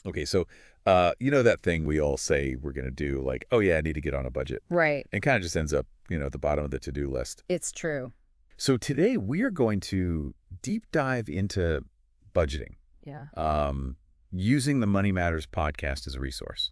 Okay, so you know that thing we all say we're going to do, like, oh yeah, I need to get on a budget. Right. And kind of just ends up, at the bottom of the to-do list. It's true. So today we are going to deep dive into budgeting, Yeah. using the Money Matters podcast as a resource.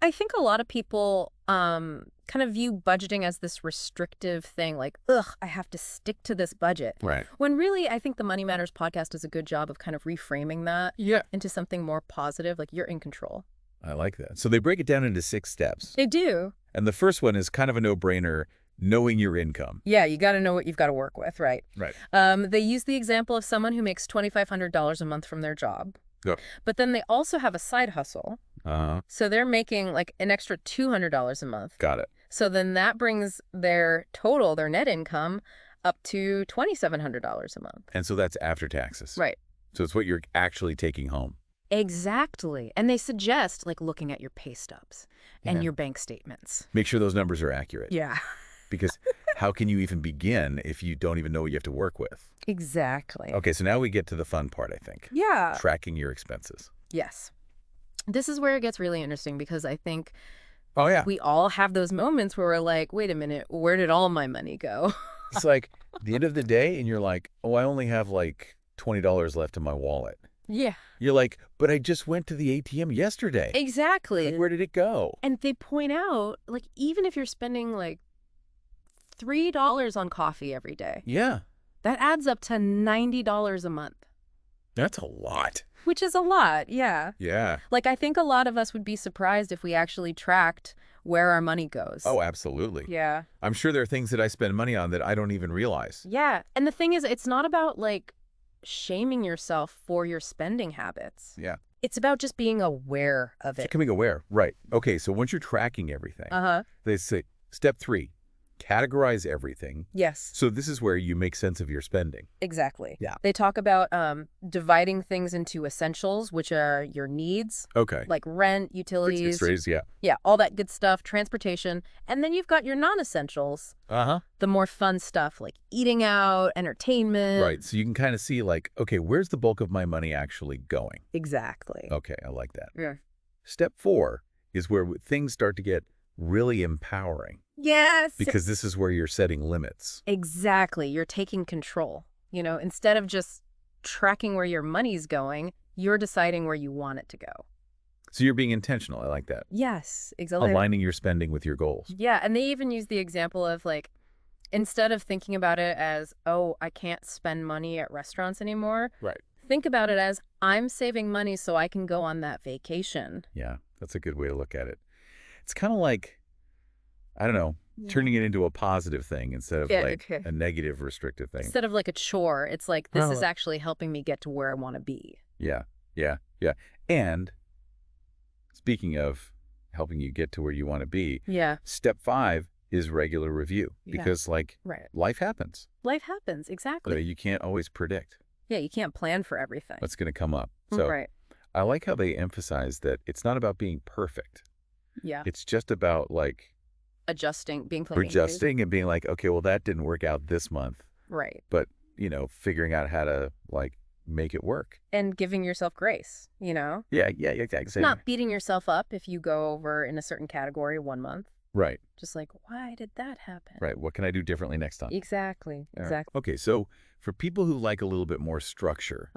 I think a lot of people kind of view budgeting as this restrictive thing, like, ugh, I have to stick to this budget. Right. When really, I think the Money Matters podcast does a good job of kind of reframing that Yeah. into something more positive, like you're in control. I like that. So they break it down into 6 steps. They do. And the first one is kind of a no-brainer, knowing your income. Yeah, you got to know what you've got to work with, right? Right. They use the example of someone who makes $2,500 a month from their job. Yep. But then they also have a side hustle. Uh-huh. So they're making like an extra $200 a month. Got it. So then that brings their total, their net income, up to $2,700 a month. And so that's after taxes. Right. So it's what you're actually taking home. Exactly. And they suggest like looking at your pay stubs and Yeah. your bank statements. Make sure those numbers are accurate. Yeah. Because how can you even begin if you don't even know what you have to work with? Exactly. Okay, so now we get to the fun part, I think. Yeah. Tracking your expenses. Yes. This is where it gets really interesting because I think Oh, yeah. we all have those moments where we're like, wait a minute, where did all my money go? It's like the end of the day, and you're like, oh, I only have like $20 left in my wallet. Yeah. You're like, but I just went to the ATM yesterday. Exactly. Like, where did it go? And they point out, like, even if you're spending like $3 on coffee every day, Yeah, that adds up to $90 a month, that's a lot. which is a lot. Yeah. Yeah. Like, I think a lot of us would be surprised if we actually tracked where our money goes. Oh, absolutely. Yeah. I'm sure there are things that I spend money on that I don't even realize. Yeah. And the thing is, it's not about like shaming yourself for your spending habits. Yeah. It's about just being aware of it. Becoming aware. Right. Okay, so once you're tracking everything, Uh-huh. they say, step 3, categorize everything. Yes. So this is where you make sense of your spending. Exactly. Yeah. They talk about dividing things into essentials, which are your needs, Okay. like rent, utilities, X-rays, yeah. yeah, all that good stuff, transportation. And then you've got your non-essentials, Uh-huh. the more fun stuff like eating out, entertainment. Right. So you can kind of see like, okay, where's the bulk of my money actually going? Exactly. Okay, I like that. Yeah. Step 4 is where things start to get really empowering Yes. because this is where you're setting limits. Exactly. You're taking control. You know, instead of just tracking where your money's going, you're deciding where you want it to go. So you're being intentional. I like that. Yes, exactly. Aligning your spending with your goals. Yeah, and they even use the example of like, instead of thinking about it as, oh, I can't spend money at restaurants anymore, Right. think about it as, I'm saving money so I can go on that vacation. Yeah, that's a good way to look at it. It's kind of like, I don't know, turning it into a positive thing instead of Yeah, like okay. a negative restrictive thing. Instead of like a chore, it's like, this Oh. is actually helping me get to where I want to be. Yeah, yeah, yeah. And speaking of helping you get to where you want to be, Yeah, step 5 is regular review Yeah. because like right. life happens. Life happens, exactly. You can't always predict Yeah, you can't plan for everything. what's going to come up. So Right. I like how they emphasize that it's not about being perfect. Yeah. It's just about like Adjusting, being playing. adjusting and being like, okay, well, that didn't work out this month, Right. but, figuring out how to like make it work. And giving yourself grace, you know? Yeah, yeah, exactly. Not beating yourself up if you go over in a certain category one month. Right, Just like, why did that happen? right. What can I do differently next time? Exactly. Yeah. Exactly. Okay, so for people who like a little bit more structure,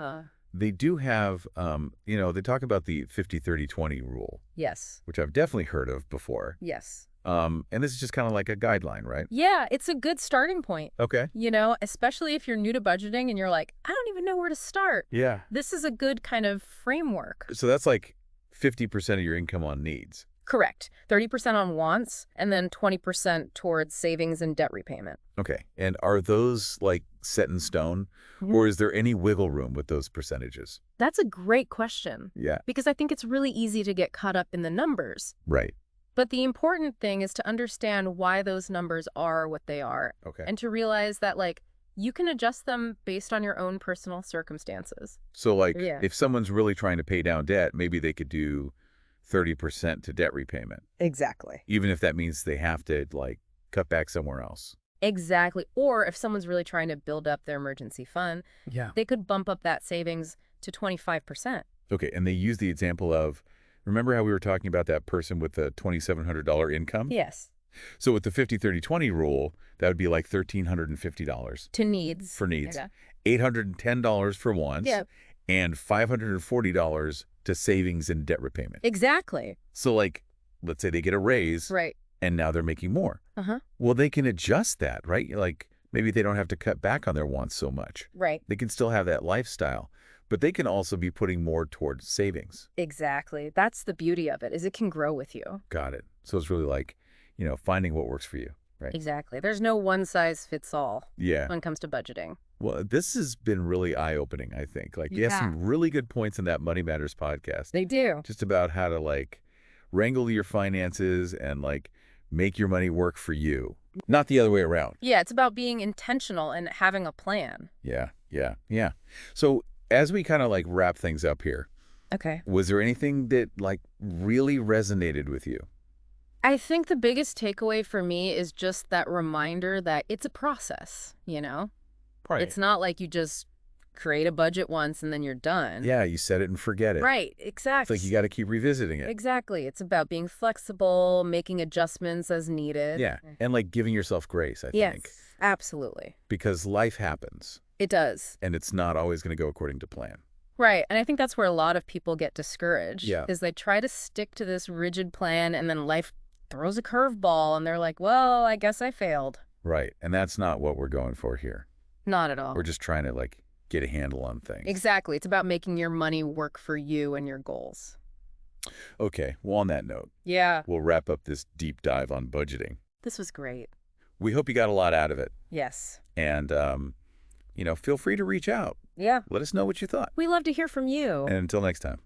they do have, they talk about the 50-30-20 rule, Yes. which I've definitely heard of before. Yes. And this is just kind of like a guideline, right? Yeah, it's a good starting point, Okay. you know, especially if you're new to budgeting and you're like, I don't even know where to start. Yeah. This is a good kind of framework. So that's like 50% of your income on needs. Correct. 30% on wants and then 20% towards savings and debt repayment. Okay. And are those like set in stone Mhm. or is there any wiggle room with those percentages? That's a great question Yeah. because I think it's really easy to get caught up in the numbers. Right. But the important thing is to understand why those numbers are what they are Okay. and to realize that, like, you can adjust them based on your own personal circumstances. So like Yeah. if someone's really trying to pay down debt, maybe they could do 30% to debt repayment, Exactly. even if that means they have to like cut back somewhere else. Exactly. Or if someone's really trying to build up their emergency fund, Yeah. they could bump up that savings to 25%. Okay, and they use the example of, remember how we were talking about that person with the $2,700 income? Yes. So with the 50-30-20 rule, that would be like $1,350 To needs. for needs, Okay. $810 for wants, Yeah. and $540 to savings and debt repayment. Exactly. So like, let's say they get a raise Right. and now they're making more. Uh-huh. Well, they can adjust that, right? Like maybe they don't have to cut back on their wants so much. Right. They can still have that lifestyle, but they can also be putting more towards savings. Exactly. That's the beauty of it, is it can grow with you. Got it. So it's really like, finding what works for you, right? Exactly. There's no one size fits all Yeah. when it comes to budgeting. Well, this has been really eye-opening, I think. Like, you have Yeah. some really good points in that Money Matters podcast. They do. Just about how to, like, wrangle your finances and, like, make your money work for you. Not the other way around. Yeah, it's about being intentional and having a plan. Yeah. So as we kind of, like, wrap things up here, Okay. was there anything that, like, really resonated with you? I think the biggest takeaway for me is just that reminder that it's a process, Right. It's not like you just create a budget once and then you're done. Yeah, you set it and forget it. Right, It's exactly. like you got to keep revisiting it. Exactly. It's about being flexible, making adjustments as needed. Yeah, and, like, giving yourself grace, I Yes, think. absolutely. Because life happens, It does. and it's not always going to go according to plan. Right. And I think that's where a lot of people get discouraged. Yeah. Is they try to stick to this rigid plan and then life throws a curveball and they're like, well, I guess I failed. Right, and that's not what we're going for here. Not at all. We're just trying to, like, get a handle on things. Exactly. It's about making your money work for you and your goals. Okay, well, on that note, Yeah. we'll wrap up this deep dive on budgeting. This was great. We hope you got a lot out of it, Yes. and, feel free to reach out. Yeah. Let us know what you thought. We love to hear from you. And until next time.